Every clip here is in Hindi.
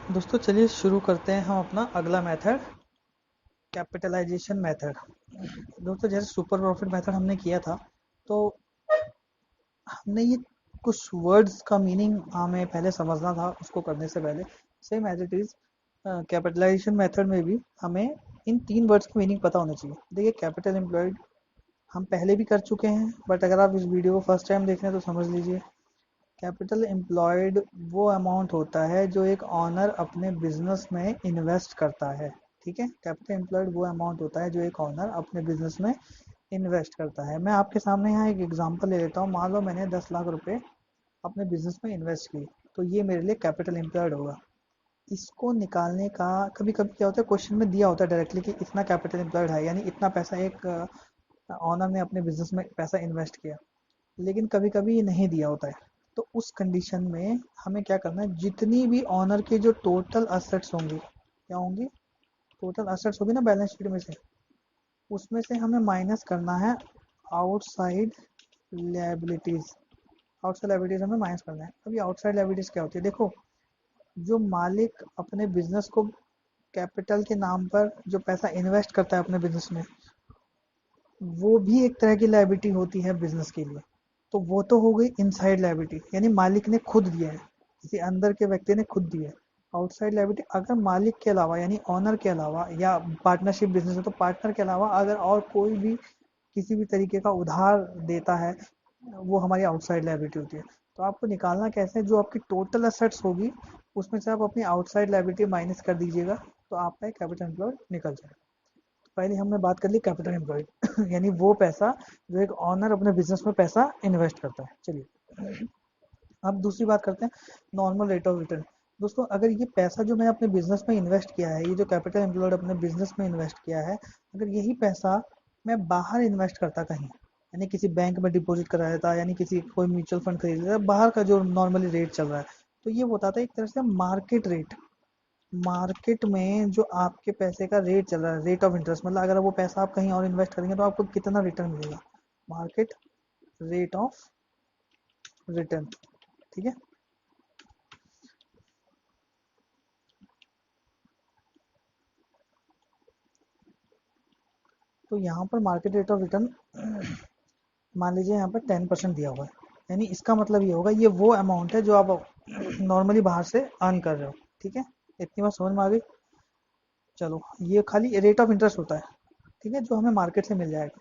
दोस्तों चलिए शुरू करते हैं हम अपना अगला मेथड, कैपिटलाइजेशन मेथड। दोस्तों जैसे सुपर प्रॉफिट मेथड हमने किया था, तो हमने ये कुछ वर्ड्स का मीनिंग हमें पहले समझना था उसको करने से पहले। Same as it is capitalization method में भी हमें इन तीन वर्ड्स की मीनिंग पता होना चाहिए। देखिए, कैपिटल एम्प्लॉयड हम पहले भी कर चुके हैं, बट अगर आप इस वीडियो को फर्स्ट टाइम देख रहे हैं तो समझ लीजिए। कैपिटल एम्प्लॉयड वो अमाउंट होता है जो एक ऑनर अपने बिजनेस में इन्वेस्ट करता है। ठीक है, कैपिटल एम्प्लॉयड वो अमाउंट होता है जो एक ऑनर अपने बिजनेस में इन्वेस्ट करता है। मैं आपके सामने यहाँ एक एग्जांपल ले लेता हूँ। मान लो मैंने 10 लाख रुपए अपने बिजनेस में इन्वेस्ट किए, तो ये मेरे लिए कैपिटल एम्प्लॉयड होगा। इसको निकालने का कभी कभी क्या होता है, क्वेश्चन में दिया होता है डायरेक्टली कि इतना कैपिटल एम्प्लॉयड है, यानी इतना पैसा एक ऑनर ने अपने बिजनेस में पैसा इन्वेस्ट किया। लेकिन कभी कभी ये नहीं दिया होता है, तो उस कंडीशन में हमें क्या करना है, जितनी भी ऑनर के जो टोटल असेट्स होंगी, क्या होंगी, टोटल असेट्स होगी ना बैलेंस शीट में से, उसमें से हमें माइनस करना है आउटसाइड लायबिलिटीज। आउटसाइड लायबिलिटीज हमें माइनस करना है। अभी आउटसाइड लायबिलिटीज क्या होती है, देखो, जो मालिक अपने बिजनेस को कैपिटल के नाम पर जो पैसा इन्वेस्ट करता है अपने बिजनेस में, वो भी एक तरह की लायबिलिटी होती है बिजनेस के लिए। तो वो तो हो गई इनसाइड लायबिलिटी, यानी मालिक ने खुद दिया है, किसी अंदर के व्यक्ति ने खुद दिया है। आउटसाइड लायबिलिटी अगर मालिक के अलावा यानी ऑनर के अलावा, या पार्टनरशिप बिजनेस है तो पार्टनर के अलावा अगर और कोई भी किसी भी तरीके का उधार देता है, वो हमारी आउटसाइड लायबिलिटी होती है। तो आपको निकालना कैसे है, जो आपकी टोटल असेट्स होगी उसमें से आप अपनी आउटसाइड लायबिलिटी माइनस कर दीजिएगा, तो आपका कैपिटल एम्प्लॉयड निकल जाएगा। पहले हमने बात कर ली कैपिटल एम्प्लॉयड यानी वो पैसा जो एक ऑनर अपने बिजनेस में पैसा इन्वेस्ट करता है। चलिए अब दूसरी बात करते हैं, नॉर्मल रेट ऑफ रिटर्न। दोस्तों अगर ये पैसा जो मैं अपने बिजनेस में इन्वेस्ट किया है, ये जो कैपिटल एम्प्लॉयड अपने बिजनेस में इन्वेस्ट किया है, अगर यही पैसा मैं बाहर इन्वेस्ट करता कहीं, यानी किसी बैंक में डिपॉजिट करा देता, यानी किसी कोई म्यूचुअल फंड खरीद लेता बाहर का जो नॉर्मली रेट चल रहा है, तो ये होता था एक तरह से मार्केट रेट। मार्केट में जो आपके पैसे का रेट चल रहा है, रेट ऑफ इंटरेस्ट, मतलब अगर वो पैसा आप कहीं और इन्वेस्ट करेंगे तो आपको कितना रिटर्न मिलेगा, मार्केट रेट ऑफ रिटर्न। ठीक है, तो यहाँ पर मार्केट रेट ऑफ रिटर्न मान लीजिए यहाँ पर 10% दिया हुआ है, यानी इसका मतलब ये होगा, ये वो अमाउंट है जो आप नॉर्मली बाहर से अर्न कर रहे हो। ठीक है, इतनी बात समझ में आ गई। चलो, ये खाली रेट ऑफ इंटरेस्ट होता है, ठीक है, जो हमें मार्केट से मिल जाएगा।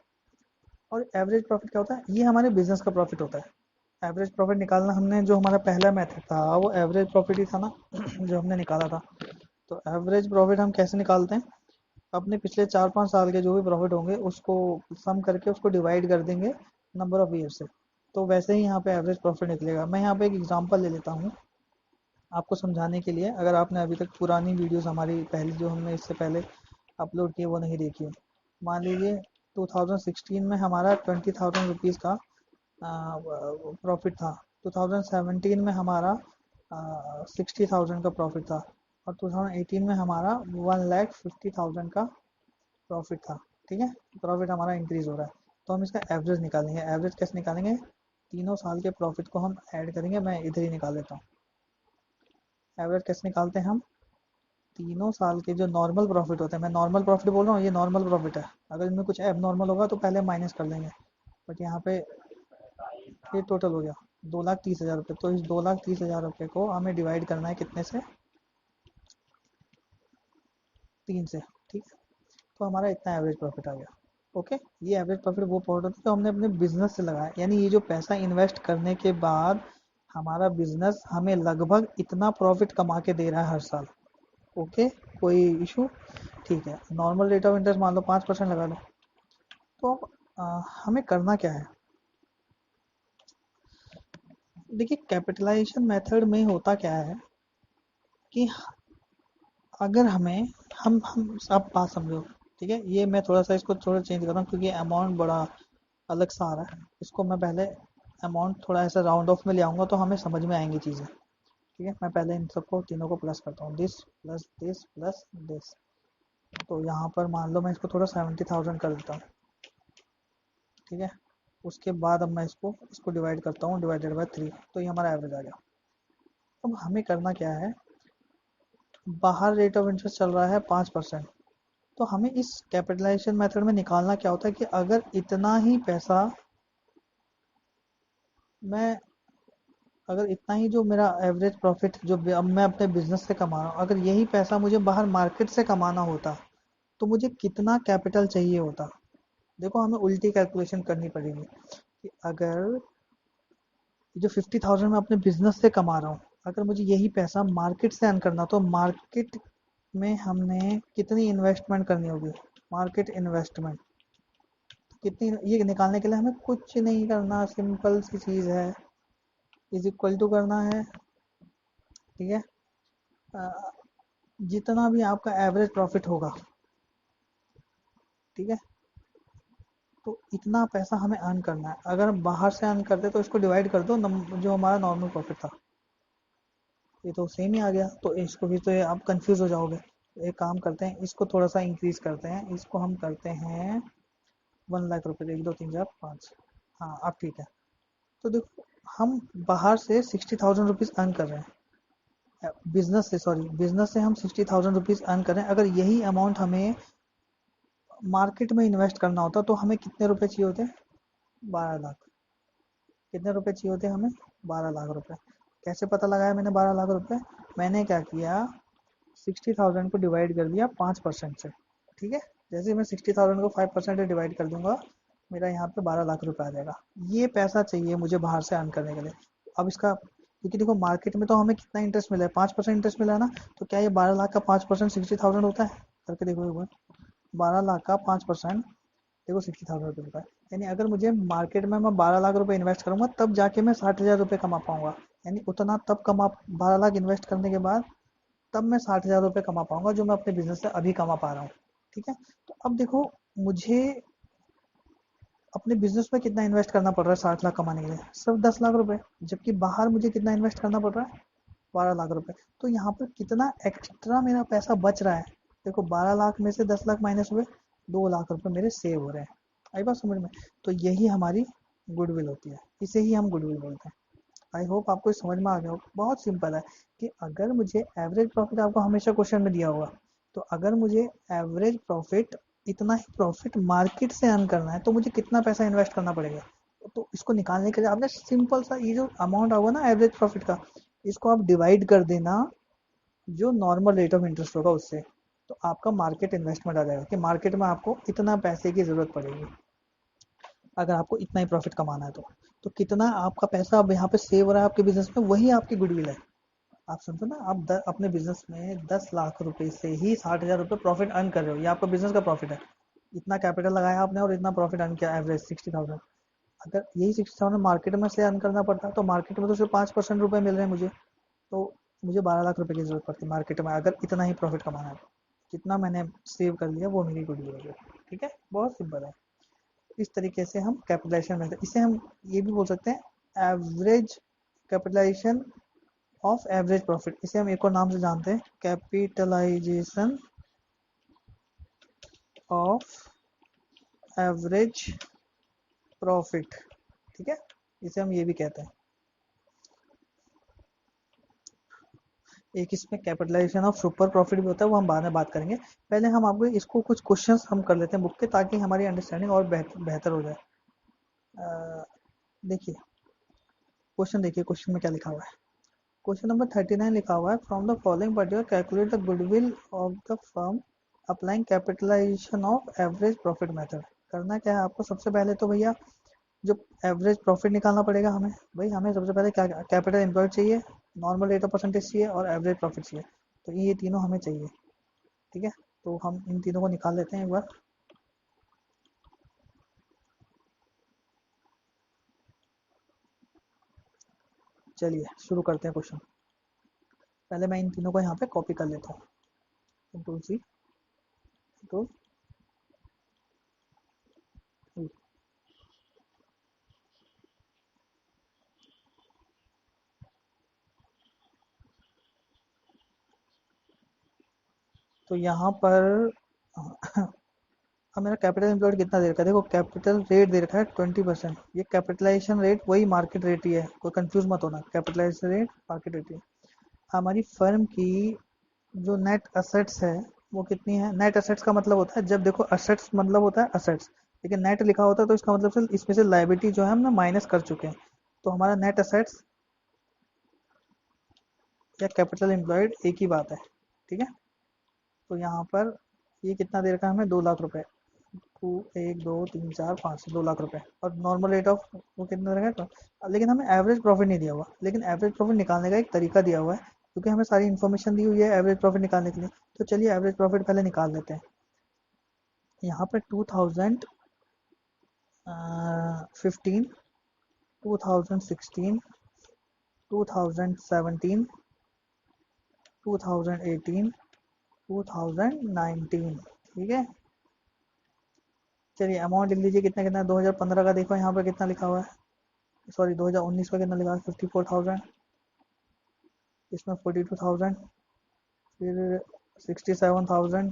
और एवरेज प्रॉफिट क्या होता है, ये हमारे बिजनेस का प्रॉफिट होता है। एवरेज प्रॉफिट निकालना, हमने जो हमारा पहला मेथड था वो एवरेज प्रॉफिट ही था ना जो हमने निकाला था। तो एवरेज प्रॉफिट हम कैसे निकालते हैं, अपने पिछले 4-5 साल के जो भी प्रॉफिट होंगे उसको सम करके उसको डिवाइड कर देंगे नंबर ऑफ ईयर से, तो वैसे ही यहाँ पे एवरेज प्रॉफिट निकलेगा। मैं यहाँ पे एक एग्जांपल ले लेता हूँ आपको समझाने के लिए, अगर आपने अभी तक पुरानी वीडियोस हमारी पहली जो हमने इससे पहले अपलोड की है वो नहीं देखी है। मान लीजिए 2016 में हमारा 20,000 रुपीज़ का प्रॉफिट था। 2017 में हमारा 60,000 का प्रॉफिट था। और 2018 में हमारा 1,50,000 का प्रॉफिट था। ठीक है, प्रॉफिट हमारा इंक्रीज हो रहा है, तो हम इसका एवरेज निकालेंगे। एवरेज कैसे निकालेंगे, तीनों साल के प्रॉफिट को हम ऐड करेंगे। मैं इधर ही निकाल लेता हूँ। एवरेज कैसे निकालते हैं हम, तीनों साल के जो नॉर्मल प्रॉफिट होते हैं, मैं नॉर्मल प्रॉफिट बोल रहा हूँ, ये नॉर्मल प्रॉफिट है। अगर इनमें कुछ एब नॉर्मल होगा तो पहले माइनस कर देंगे, बट यहाँ पे ये टोटल हो गया 2,30,000 रुपये। तो इस 2,30,000 रुपये को हमें डिवाइड करना है कितने से, 3 से। ठीक है, तो हमारा इतना एवरेज प्रॉफिट आ गया। ओके, ये एवरेज प्रॉफिट वो प्रॉफिट है जो हमने अपने बिजनेस से लगाया, यानी ये जो पैसा इन्वेस्ट करने के बाद हमारा बिजनेस हमें लगभग इतना प्रॉफिट कमा के दे रहा है हर साल। ओके, कोई इशू, ठीक है। नॉर्मल रेट ऑफ इंटरेस्ट मान लो 5% लगा लो। तो अब हमें करना क्या है, देखिए कैपिटलाइजेशन मेथड में होता क्या है कि अगर हमें हम आप बात समझो। ठीक है, ये मैं थोड़ा सा इसको थोड़ा चेंज कर रहा हूँ क्योंकि अमाउंट बड़ा अलग सा आ रहा है। इसको मैं पहले अमाउंट थोड़ा ऐसा राउंड ऑफ में ले आऊँगा तो हमें समझ में आएंगी चीज़ें। ठीक है, मैं पहले इन सबको तीनों को प्लस करता हूँ, दिस प्लस दिस। तो यहाँ पर मान लो मैं इसको थोड़ा 70,000 कर देता हूँ। ठीक है, उसके बाद अब मैं इसको इसको डिवाइड करता हूँ, डिवाइडेड बाय 3, तो ये हमारा एवरेज आ गया। अब हमें करना क्या है, बाहर रेट ऑफ इंटरेस्ट चल रहा है 5%। तो हमें इस कैपिटलाइजेशन मेथड में निकालना क्या होता है कि अगर इतना ही पैसा मैं अगर इतना ही जो मेरा एवरेज प्रॉफिट जो अब मैं अपने बिजनेस से कमा रहा हूँ, अगर यही पैसा मुझे बाहर मार्केट से कमाना होता तो मुझे कितना कैपिटल चाहिए होता। देखो हमें उल्टी कैलकुलेशन करनी पड़ेगी कि अगर जो 50,000 मैं अपने बिजनेस से कमा रहा हूँ, अगर मुझे यही पैसा मार्केट से अर्न करना तो मार्केट में हमने कितनी इन्वेस्टमेंट करनी होगी। मार्केट इन्वेस्टमेंट कितनी, ये निकालने के लिए हमें कुछ नहीं करना, सिंपल सी चीज़ है, इज इक्वल टू करना है। ठीक है। अ, जितना भी आपका एवरेज प्रॉफिट होगा, ठीक है, तो इतना पैसा हमें अर्न करना है। अगर हम बाहर से अर्न करते तो इसको डिवाइड कर दो जो हमारा नॉर्मल प्रॉफिट था, ये तो सेम ही आ गया। तो इसको भी तो ये आप कंफ्यूज हो जाओगे। तो एक काम करते हैं, इसको थोड़ा सा इंक्रीज करते हैं, इसको हम करते हैं 1 लाख रुपए। 1 2 3 4 5। हाँ अब ठीक है। तो देखो हम बाहर से 60,000 रुपीज़ अर्न कर रहे हैं, बिजनेस से, सॉरी बिजनेस से हम 60,000 रुपीज़ अर्न कर रहे हैं। अगर यही अमाउंट हमें मार्केट में इन्वेस्ट करना होता तो हमें कितने रुपए चाहिए होते? 12 लाख। कितने रुपए चाहिए होते हमें? 12 लाख रुपए। कैसे पता लगाया मैंने 12 लाख रुपए? मैंने क्या किया, 60,000 को डिवाइड कर दिया 5% से। ठीक है। जैसे मैं 60,000 को 5% से डिवाइड कर दूंगा, मेरा यहाँ पे 12 लाख रुपए आ जाएगा। ये पैसा चाहिए मुझे बाहर से अर्न करने के लिए। अब इसका, क्योंकि देखो मार्केट में तो हमें कितना इंटरेस्ट मिला है, 5% इंटरेस्ट मिला है ना। तो क्या ये 12 लाख का 5% 60,000 होता है? करके देखो एक बार। 12 लाख का 5% देखो 60,000 रुपये होता है। यानी अगर मुझे मार्केट में मैं 12 लाख रुपए इन्वेस्ट करूंगा तब जाके मैं 60,000 रुपये कमा पाऊंगा। यानी उतना तब कमा, 12 लाख इन्वेस्ट करने के बाद तब मैं 60,000 रुपये कमा पाऊंगा जो मैं अपने बिजनेस से अभी कमा पा रहा हूँ। ठीक है। तो अब देखो मुझे अपने बिजनेस में कितना इन्वेस्ट करना पड़ रहा है 60 लाख कमाने के लिए? सिर्फ 10 लाख रुपए। जबकि बाहर मुझे कितना इन्वेस्ट करना पड़ रहा है? 12 लाख रुपए। तो यहाँ पर कितना एक्स्ट्रा मेरा पैसा बच रहा है? देखो 12 लाख में से 10 लाख माइनस हुए, 2 लाख रुपए मेरे सेव हो रहे हैं। आई बात समझ में? तो यही हमारी गुडविल होती है, इसे ही हम गुडविल बोलते हैं। आई होप आपको समझ में आ गया हो। बहुत सिंपल है कि अगर मुझे एवरेज प्रॉफिट, आपको हमेशा क्वेश्चन में दिया होगा, तो अगर मुझे एवरेज प्रॉफिट, इतना ही प्रॉफिट मार्केट से अर्न करना है तो मुझे कितना पैसा इन्वेस्ट करना पड़ेगा। तो इसको निकालने के लिए आपने सिंपल सा ये जो अमाउंट होगा ना एवरेज प्रॉफिट का, इसको आप डिवाइड कर देना जो नॉर्मल रेट ऑफ इंटरेस्ट होगा उससे। तो आपका मार्केट इन्वेस्टमेंट आ जाएगा कि मार्केट में आपको इतना पैसे की जरूरत पड़ेगी अगर आपको इतना ही प्रॉफिट कमाना है। तो कितना आपका पैसा अब यहाँ पे सेव हो रहा है आपके बिजनेस में, वही आपकी गुडविल है। आप समझो ना, आप अपने बिजनेस में 10 लाख रुपए से ही 60,000 रुपये प्रॉफिट अर्न कर रहे हो, ये आपका बिजनेस का प्रॉफिट है। इतना कैपिटल लगाया आपने और इतना प्रॉफिट अर्न किया, एवरेज 60,000। अगर यही 60,000 मार्केट में से अर्न करना पड़ता तो मार्केट में तो सिर्फ 5% रुपए मिल रहे हैं मुझे। तो मुझे 12 लाख रुपए की जरूरत पड़ती मार्केट में अगर इतना ही प्रॉफिट कमाना है। जितना मैंने सेव कर लिया वो मेरी गुडविल है। ठीक है, बहुत सिंपल है। इस तरीके से हम कैपिटलाइजेशन मेथड, इसे हम ये भी बोल सकते हैं average capitalization of average profit. इसे हम एक और नाम से जानते हैं, कैपिटलाइजेशन ऑफ एवरेज प्रॉफिट। ठीक है, इसे हम ये भी कहते हैं। एक इसमें कैपिटलाइजेशन ऑफ सुपर प्रॉफिट भी होता है, वो हम बाद में बात करेंगे। पहले हम आपको इसको कुछ क्वेश्चंस हम कर लेते हैं बुक के, ताकि हमारी अंडरस्टैंडिंग और बेहतर हो जाए। देखिए क्वेश्चन, देखिए क्वेश्चन में क्या लिखा हुआ है। क्वेश्चन नंबर 39 लिखा हुआ है, from the following particular calculate the goodwill of the firm applying capitalization of average profit method. करना क्या है आपको, सबसे पहले तो भैया जो एवरेज प्रॉफिट निकालना पड़ेगा हमें। भाई हमें सबसे पहले क्या, कैपिटल एम्प्लॉयड चाहिए, नॉर्मल रेट ऑफ परसेंटेज चाहिए और एवरेज प्रॉफिट चाहिए। तो ये तीनों हमें चाहिए। ठीक है, तो हम इन तीनों को निकाल लेते हैं एक बार। चलिए शुरू करते हैं क्वेश्चन। पहले मैं इन तीनों को यहाँ पे कॉपी कर लेता हूँ। Control C, control V. तो यहाँ पर अब मेरा कैपिटल एम्प्लॉयड कितना दे रखा है, देखो कैपिटल रेट दे रखा है 20%। ये कैपिटलाइजेशन रेट वही मार्केट रेट ही है, कोई कंफ्यूज मत होना, कैपिटलाइजेशन रेट मार्केट रेट ही है। हमारी फर्म की जो नेट असेट्स है वो कितनी है। नेट असेट्स का मतलब होता है, जब देखो असेट्स मतलब होता है असेट्स, लेकिन नेट लिखा होता है तो इसका मतलब से इसमें से लाइबिलिटी जो है हम ना माइनस कर चुके हैं। तो हमारा नेट असेट्स या कैपिटल एम्प्लॉयड एक ही बात है, ठीक है। तो यहाँ पर ये कितना दे रखा है हमें, 2 लाख रुपए। टू, 1 2 3 4 5, 2 लाख रुपए। और नॉर्मल रेट ऑफ वो कितना दे रखा है, लेकिन हमें एवरेज प्रॉफिट नहीं दिया हुआ। लेकिन एवरेज प्रॉफिट निकालने का एक तरीका दिया हुआ है, क्योंकि हमें सारी इन्फॉर्मेशन दी हुई है एवरेज प्रॉफिट निकालने के लिए। तो चलिए एवरेज प्रॉफिट पहले निकाल लेते हैं। यहाँ पर 2015, 2016, 2017, 2018, 2019, ठीक है। चलिए अमाउंट लिख लीजिए कितना कितना है। 2015 का देखो यहाँ पर कितना लिखा हुआ है, सॉरी 2019 का कितना लिखा है, 54,000। इसमें 42,000, फिर 67,000,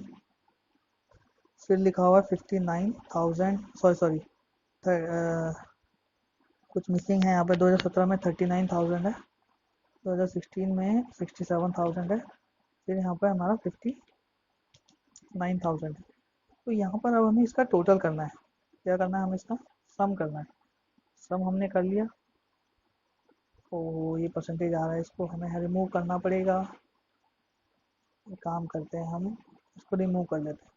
फिर लिखा हुआ है 59,000, सॉरी सॉरी कुछ मिसिंग है यहाँ पे। 2017 में 39,000 है, 2016 में 67,000 है, फिर यहाँ पर हमारा 59,000 है। तो यहाँ पर अब हमें इसका टोटल करना है। क्या करना है, हमें इसका सम करना है। सम हमने कर लिया। तो ये परसेंटेज आ रहा है, इसको हमें रिमूव करना पड़ेगा। एक काम करते हैं, हम इसको रिमूव कर लेते हैं।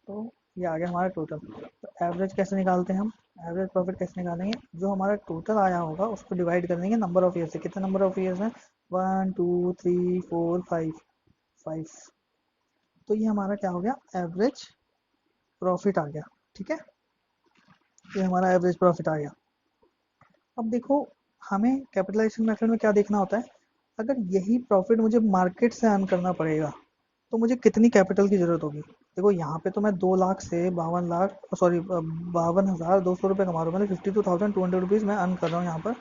तो ये आ गया हमारा टोटल। तो एवरेज कैसे निकालते हैं हम, एवरेज प्रॉफिट कैसे निकालेंगे, जो हमारा टोटल आया होगा उसको डिवाइड कर देंगे नंबर ऑफ ईयर से। कितने नंबर ऑफ ईयर्स हैं, 1 2 3 4 5, 5। तो ये हमारा क्या हो गया, एवरेज प्रॉफिट आ गया, ठीक है। ये हमारा एवरेज प्रॉफिट आ गया। अब देखो, हमें कैपिटलाइजेशन मेथड में क्या देखना होता है, अगर यही प्रॉफिट मुझे मार्केट से अर्न करना पड़ेगा तो मुझे कितनी कैपिटल की ज़रूरत होगी। देखो यहाँ पे तो मैं 2 लाख से 52 लाख, सॉरी 52,200 रुपये कमा रहा हूँ, मतलब 52,200 रुपीज़ मैं अर्न कर रहा हूँ यहाँ पर,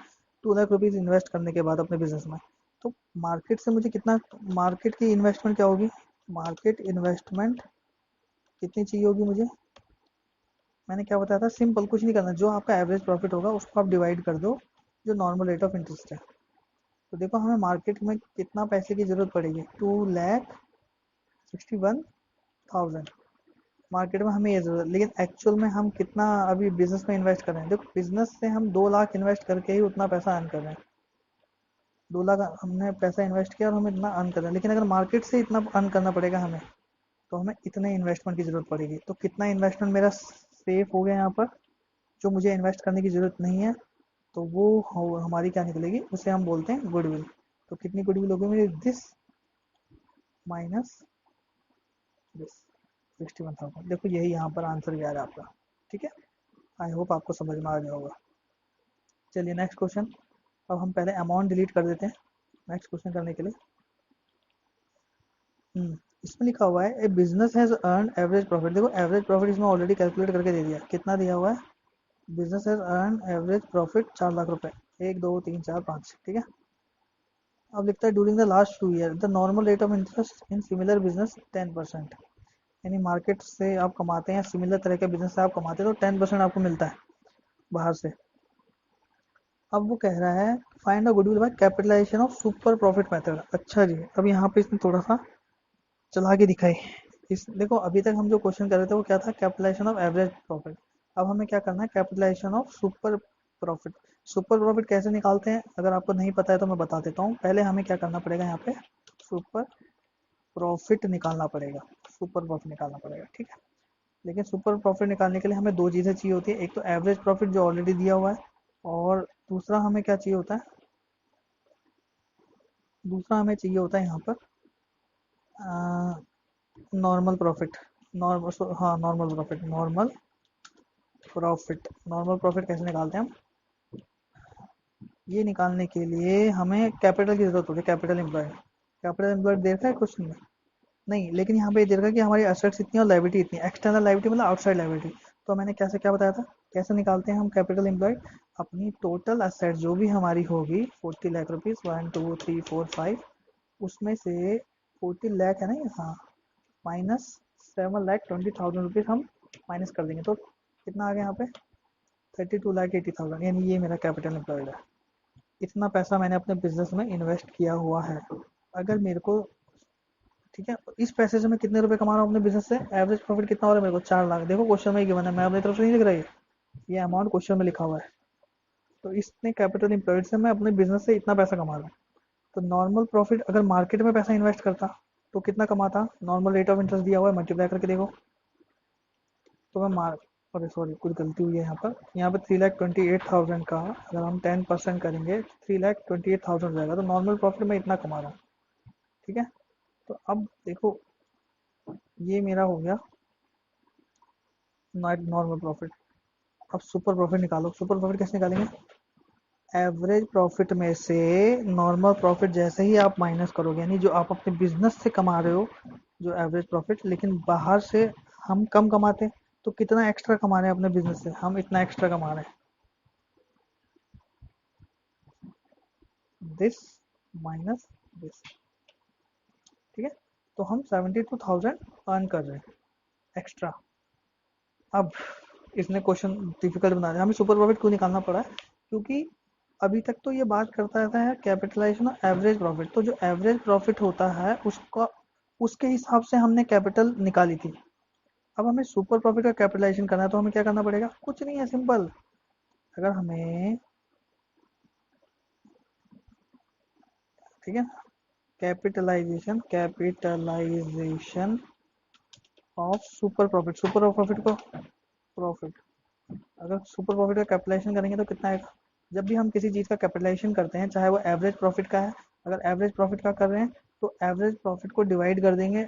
2 लाख रुपीज़ इन्वेस्ट करने के बाद अपने बिजनेस में। तो मार्केट से मुझे कितना, मार्केट की इन्वेस्टमेंट क्या होगी, मार्केट इन्वेस्टमेंट कितनी चाहिए होगी मुझे। मैंने क्या बताया था, सिंपल कुछ नहीं करना, जो आपका एवरेज प्रॉफिट होगा उसको आप डिवाइड कर दो जो नॉर्मल रेट ऑफ इंटरेस्ट है। तो देखो हमें मार्केट में कितना पैसे की ज़रूरत पड़ेगी, 2,61,000 मार्केट में हमें ये ज़रूरत। लेकिन एक्चुअल में हम कितना अभी बिजनेस में इन्वेस्ट कर रहे हैं, देखो बिजनेस से हम 2 लाख इन्वेस्ट करके ही उतना पैसा अर्न कर रहे हैं। 2 लाख हमने पैसा इन्वेस्ट किया और हम इतना अर्न कर रहे हैं। लेकिन अगर मार्केट से इतना अर्न करना पड़ेगा हमें, तो हमें इतने इन्वेस्टमेंट की ज़रूरत पड़ेगी। तो कितना इन्वेस्टमेंट मेरा सेफ हो गया यहाँ पर, जो मुझे इन्वेस्ट करने की ज़रूरत नहीं है, तो वो हमारी क्या निकलेगी, उसे हम बोलते हैं गुडविल। तो कितनी गुडविल होगी मेरी, दिस माइनस दिस, 61,000। देखो यही यहाँ पर आंसर भी आ रहा है आपका, ठीक है। आई होप आपको समझ में आ गया होगा। चलिए नेक्स्ट क्वेश्चन। अब हम पहले अमाउंट डिलीट कर देते हैं नेक्स्ट क्वेश्चन करने के लिए। इसमें लिखा हुआ है a business has earn average profit. देखो एवरेज प्रॉफिट इसमें ऑलरेडी कैलकुलेट करके दे दिया, कितना दिया हुआ है, business has earn average profit 4 lakh रुपए, 1 2 3 4 5, ठीक है। अब लिखता है during the last 2 year the normal rate of interest in similar business 10%। यानी मार्केट से आप कमाते हैं, सिमिलर तरह के बिजनेस से आप कमाते हैं तो 10% आपको मिलता है बाहर से। अब वो कह रहा है find a goodwill by capitalization of super profit method. अच्छा जी, अब यहाँ पे इसने थोड़ा सा चला के दिखाई। इस देखो अभी तक हम जो क्वेश्चन कर रहे थे वो क्या था, कैपिटलाइजेशन ऑफ एवरेज प्रॉफिट। अब हमें क्या करना है, capitalization of super profit. Super profit कैसे निकालते हैं, अगर आपको नहीं पता है तो मैं बता देता हूँ। पहले हमें क्या करना पड़ेगा, यहाँ पे सुपर प्रॉफिट निकालना पड़ेगा, सुपर प्रॉफिट निकालना पड़ेगा, ठीक है। लेकिन सुपर प्रॉफिट निकालने के लिए हमें दो चीज़ें चाहिए होती है, एक तो एवरेज प्रॉफिट जो ऑलरेडी दिया हुआ है, और दूसरा हमें क्या चाहिए होता है, दूसरा हमें चाहिए होता है यहाँ पर नॉर्मल प्रॉफिट। नॉर्मल, हाँ normal profit, normal profit. Normal profit कैसे निकालते हैं हम, ये निकालने के लिए हमें कैपिटल की जरूरत होती है, कैपिटल एम्प्लॉयड। कैपिटल एम्प्लॉयड देखा है क्वेश्चन में, नहीं, लेकिन यहाँ पे ये दे रखा है कि हमारी असेट्स इतनी और लाइबिलिटी इतनी, एक्सटर्नल लाइबिलिटी मतलब आउटसाइड लाइबिलिटी। तो मैंने कैसे क्या बताया था, कैसे निकालते हैं हम कैपिटल एम्प्लॉयड, अपनी टोटल असेट जो भी हमारी होगी 40 लाख रुपीज़, 1 2 3 4 5, उसमें से 40 लाख है ना ये, हाँ, माइनस 7,20,000 रुपीज़ हम माइनस कर देंगे। तो कितना आ गया यहाँ पे, 32,80,000, यानी ये मेरा कैपिटल एम्प्लॉयड है। इतना पैसा मैंने अपने बिजनेस में इन्वेस्ट किया हुआ है। अगर मेरे को, ठीक है, इस पैसे से मैं कितने रुपए कमा रहा हूँ अपने बिजनेस से, एवरेज प्रॉफिट कितना हो रहा है मेरे को, 4 लाख। देखो क्वेश्चन में गिवन है, मैं अपनी तरफ से नहीं लिख रहा, ये अमाउंट क्वेश्चन में लिखा हुआ है। तो इसने कैपिटल एम्प्लॉयड से मैं अपने बिजनेस से इतना पैसा कमा रहा हूँ। तो नॉर्मल प्रॉफिट अगर मार्केट में पैसा इन्वेस्ट करता तो कितना कमाता, नॉर्मल रेट ऑफ इंटरेस्ट दिया हुआ है, मल्टीप्लाई करके देखो। तो मैं मार्क, अरे सॉरी कुछ गलती हुई है यहाँ पे 3,28,000 का अगर हम 10% करेंगे 3,28,000 हो जाएगा। तो नॉर्मल प्रॉफिट मैं इतना कमा रहा हूँ। ठीक है, तो अब देखो ये मेरा हो गया नॉर्मल प्रॉफिट। अब सुपर प्रॉफिट निकालो। सुपर प्रॉफिट कैसे निकालेंगे, एवरेज प्रॉफिट में से नॉर्मल प्रॉफिट जैसे ही आप माइनस करोगे, यानी जो आप अपने बिजनेस से कमा रहे हो जो एवरेज प्रॉफिट, लेकिन बाहर से हम कम कमाते हैं, तो कितना एक्स्ट्रा कमा रहे हैं अपने बिजनेस से, हम इतना एक्स्ट्रा कमा रहे हैं, दिस माइनस दिस। ठीक है, तो हम 72,000 अर्न कर रहे हैं एक्स्ट्रा। अब इसने क्वेश्चन डिफिकल्ट बना दिया। हमें सुपर प्रॉफिट क्यों निकालना पड़ा है, क्योंकि अभी तक तो ये बात करता रहता है कैपिटलाइजेशन और एवरेज प्रॉफिट। तो जो एवरेज प्रॉफिट होता है उसका, उसके हिसाब से हमने कैपिटल निकाली थी। अब हमें सुपर प्रॉफिट का कैपिटलाइजेशन करना है तो हमें क्या करना पड़ेगा, कुछ नहीं है, सिंपल। अगर हमें, ठीक है, capitalization of super profit, super profit को प्रॉफिट, अगर सुपर प्रॉफिट का कैपिटलाइजेशन करेंगे तो कितना आएगा। जब भी हम किसी चीज़ का कैपिटलाइजेशन करते हैं, चाहे वो एवरेज प्रॉफिट का है, अगर एवरेज प्रॉफिट का कर रहे हैं तो एवरेज प्रॉफिट को डिवाइड कर देंगे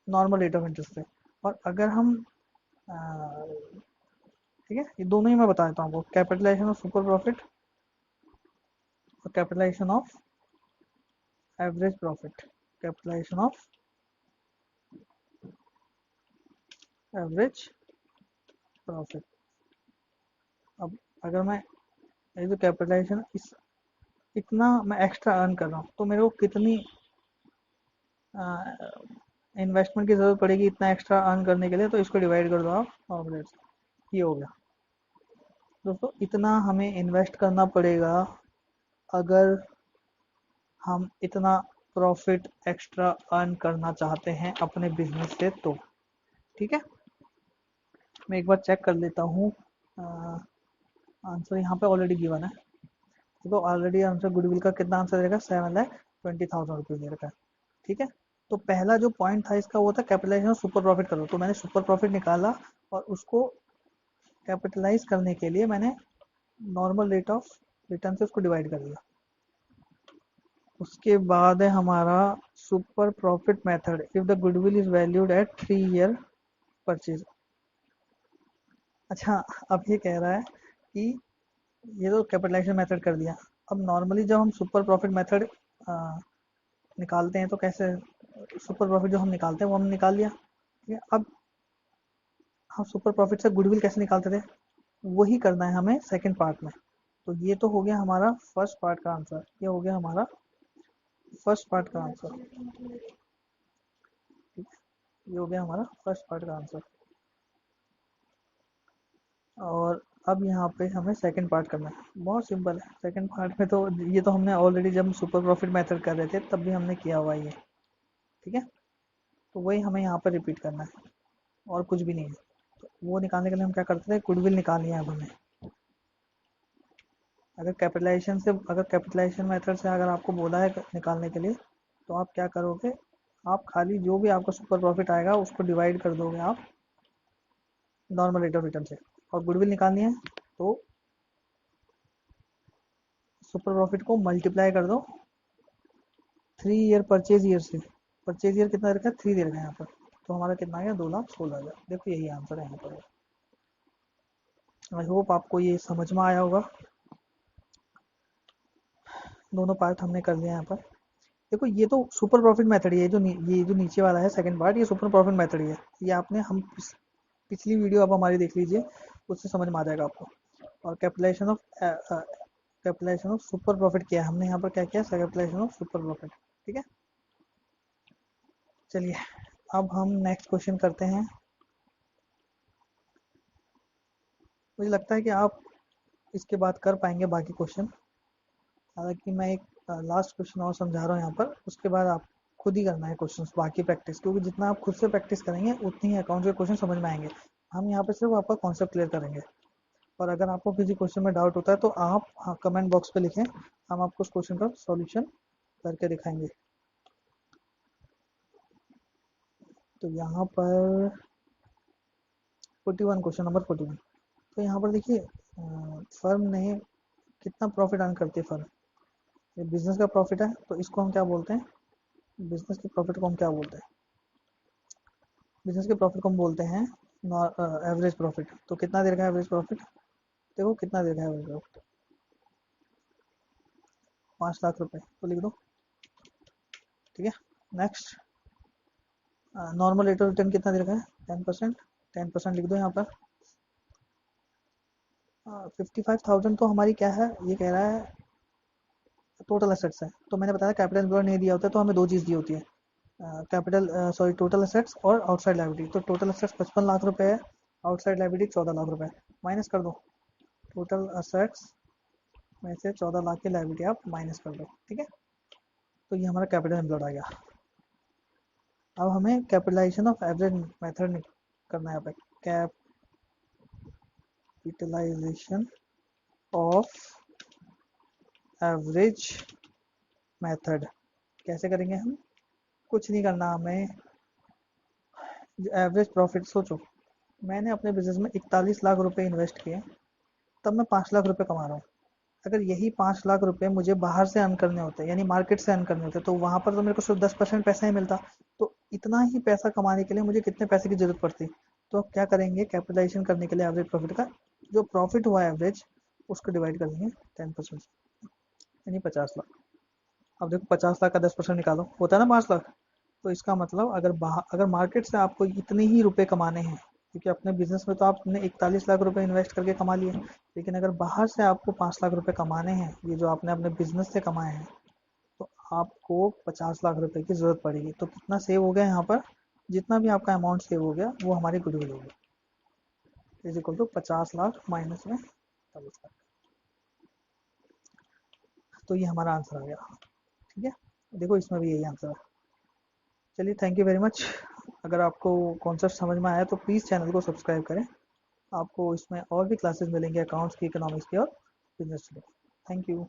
नॉर्मल रेट ऑफ इंटरेस्ट से। और अगर हम ठीक है, ये दोनों ही मैं बता देता हूँ आपको, कैपिटलाइजेशन ऑफ सुपर प्रॉफिट और capitalization of average profit, capitalization of average profit. अब अगर मैं ये जो कैपिटलाइजेशन इस, इतना मैं एक्स्ट्रा अर्न कर रहा हूँ तो मेरे को कितनी इन्वेस्टमेंट की ज़रूरत पड़ेगी इतना एक्स्ट्रा अर्न करने के लिए, तो इसको डिवाइड कर दो आप एवरेज। ये हो गया दोस्तों, इतना हमें इन्वेस्ट करना पड़ेगा अगर हम इतना प्रॉफिट एक्स्ट्रा अर्न करना चाहते हैं अपने बिजनेस से। तो ठीक है, मैं एक बार चेक कर लेता हूँ। आंसर यहाँ पे ऑलरेडी गिवन है, तो ऑलरेडी आंसर गुडविल का कितना आंसर रहेगा, 7,20,000 रुपीज़ दे रखा है। ठीक है, तो पहला जो पॉइंट था इसका वो था कैपिटलाइजेशन सुपर प्रॉफिट करो। तो मैंने सुपर प्रॉफिट निकाला और उसको कैपिटलाइज करने के लिए मैंने नॉर्मल रेट ऑफ रिटर्न से उसको डिवाइड कर दिया। उसके बाद है हमारा super profit method, if the goodwill is valued at 3 year purchase. अच्छा, अब ये कह रहा है कि ये तो कैपिटलाइजेशन मेथड कर दिया। अब नॉर्मली जब हम सुपर प्रॉफिट मेथड निकालते हैं तो कैसे, सुपर प्रॉफिट जो हम निकालते हैं वो हम निकाल लिया। ठीक है, अब हम सुपर प्रॉफिट से गुडविल कैसे निकालते थे, वही करना है हमें सेकंड पार्ट में। तो ये तो हो गया हमारा फर्स्ट पार्ट का आंसर, ये हो गया हमारा फर्स्ट पार्ट का आंसर। ठीक है, ये हो गया हमारा फर्स्ट पार्ट का आंसर। और अब यहाँ पे हमें सेकंड पार्ट करना है, बहुत सिंपल है। सेकंड पार्ट में तो ये तो हमने ऑलरेडी जब सुपर प्रॉफिट मेथड कर रहे थे तब भी हमने किया हुआ है ये। ठीक है, तो वही हमें यहाँ पर रिपीट करना है और कुछ भी नहीं है। तो वो निकालने के लिए हम क्या करते थे, गुडविल निकालनी है अब हमें। अगर कैपिटलाइजेशन मेथड से अगर आपको बोला है निकालने के लिए, तो आप क्या करोगे, आप खाली जो भी आपका सुपर प्रॉफिट आएगा उसको डिवाइड कर दोगे आप नॉर्मल रेट ऑफ रिटर्न से। और गुडविल निकालनी है तो सुपर प्रॉफिट को मल्टीप्लाई कर दो 3 ईयर परचेज ईयर से। परचेज ईयर कितना रखा है, 3 दे रखा है यहाँ पर। तो हमारा कितना आ गया, 2,16,000। देखो यही आंसर है यहाँ पर। आई होप आपको ये समझ में आया होगा। दोनों पार्ट हमने कर लिया यहाँ पर। देखो ये तो सुपर प्रॉफिट मेथड ही है, ये जो नीचे वाला है सेकंड पार्ट, ये सुपर प्रॉफिट मेथड ही है। ये आपने हम पिछली वीडियो आप हमारी देख लीजिए, उससे समझ में आ जाएगा आपको। और कैपिटलाइजेशन ऑफ सुपर प्रॉफिट किया है हमने यहाँ पर, क्या किया, कैपिटलाइजेशन ऑफ सुपर प्रॉफिट। ठीक है, चलिए अब हम नेक्स्ट क्वेश्चन करते हैं। मुझे लगता है कि आप इसके बाद कर पाएंगे बाकी क्वेश्चन। हालांकि मैं एक लास्ट क्वेश्चन और समझा रहा हूँ यहाँ पर, उसके बाद आप खुद ही करना है क्वेश्चंस, बाकी प्रैक्टिस, क्योंकि जितना आप खुद से प्रैक्टिस करेंगे उतनी ही अकाउंट के क्वेश्चन समझ में आएंगे। हम यहाँ पे सिर्फ आपका कॉन्सेप्ट क्लियर करेंगे। और अगर आपको किसी क्वेश्चन में डाउट होता है तो आप कमेंट बॉक्स पे लिखें, हम आपको उस क्वेश्चन का सॉल्यूशन करके दिखाएंगे। तो यहाँ पर 41, क्वेश्चन नंबर 41। तो यहाँ पर देखिए फर्म ने कितना प्रॉफिट अर्न करती है फर्म। ये बिजनेस का प्रॉफिट है, तो इसको हम क्या बोलते हैं, बिजनेस के प्रॉफिट को हम क्या बोलते हैं, बिजनेस के प्रॉफिट को हम बोलते हैं एवरेज प्रॉफिट। तो कितना दे रखा है एवरेज प्रॉफिट, देखो कितना दे रखा है एवरेज प्रॉफिट, 5 लाख रुपए, तो लिख दो। ठीक है, next normal rate of return कितना दे रखा है, 10%, 10% लिख दो यहाँ पर। 55,000 तो हमारी क्या है, ये कह रहा है टोटल एसेट्स है। तो मैंने बताया कैपिटल एम्प्लॉयड नहीं दिया होता, तो हमें दो चीज़ दी होती है, कैपिटल सॉरी टोटल एसेट्स और आउटसाइड लायबिलिटी। तो टोटल एसेट्स 55 लाख रुपए है, आउटसाइड लायबिलिटी 14 लाख रुपए, माइनस कर दो। टोटल एसेट्स में से 14 लाख की लायबिलिटी आप माइनस कर दो। ठीक है, तो ये हमारा कैपिटल एम्प्लॉयड आ गया। अब हमें कैपिटलाइजेशन ऑफ एवरेज मेथड करना है। यहाँ पे कैपिटलाइजेशन ऑफ एवरेज मेथड कैसे करेंगे हम, कुछ नहीं करना हमें। एवरेज प्रॉफिट सोचो, मैंने अपने बिजनेस में 41 लाख रुपए इन्वेस्ट किए, तब मैं 5 लाख रुपए कमा रहा हूँ। अगर यही 5 लाख रुपए मुझे बाहर से अर्न करने होते, यानी मार्केट से अर्न करने होते, तो वहां पर तो मेरे को सिर्फ 10% पैसा ही मिलता। तो इतना ही पैसा कमाने के लिए मुझे कितने पैसे की जरूरत पड़ती। तो अब क्या करेंगे, कैपिटलाइजेशन करने के लिए एवरेज प्रॉफिट का जो प्रॉफिट हुआ एवरेज, उसको डिवाइड कर देंगे 10%, यानी 50 लाख। अब देखो 50 लाख का 10% निकालो, होता है ना 5 लाख। तो इसका मतलब अगर अगर मार्केट से आपको इतने ही रुपए कमाने हैं, क्योंकि अपने बिजनेस में तो आपने 41 लाख रुपए इन्वेस्ट करके कमा लिए, लेकिन अगर बाहर से आपको 5 लाख रुपए कमाने हैं, ये जो आपने अपने बिजनेस से कमाए हैं, तो आपको 50 लाख रुपए की जरूरत पड़ेगी। तो कितना सेव हो गया यहाँ पर, जितना भी आपका अमाउंट सेव हो गया वो हमारी गुडविल होगी, is equal to 50 lakh minus में 40 लाख। तो ये हमारा आंसर आ गया। ठीक है, देखो इसमें भी यही आंसर है। चलिए, थैंक यू वेरी मच। अगर आपको कॉन्सेप्ट समझ में आया तो प्लीज़ चैनल को सब्सक्राइब करें। आपको इसमें और भी क्लासेस मिलेंगे अकाउंट्स की, इकोनॉमिक्स की और बिजनेस की। Thank you.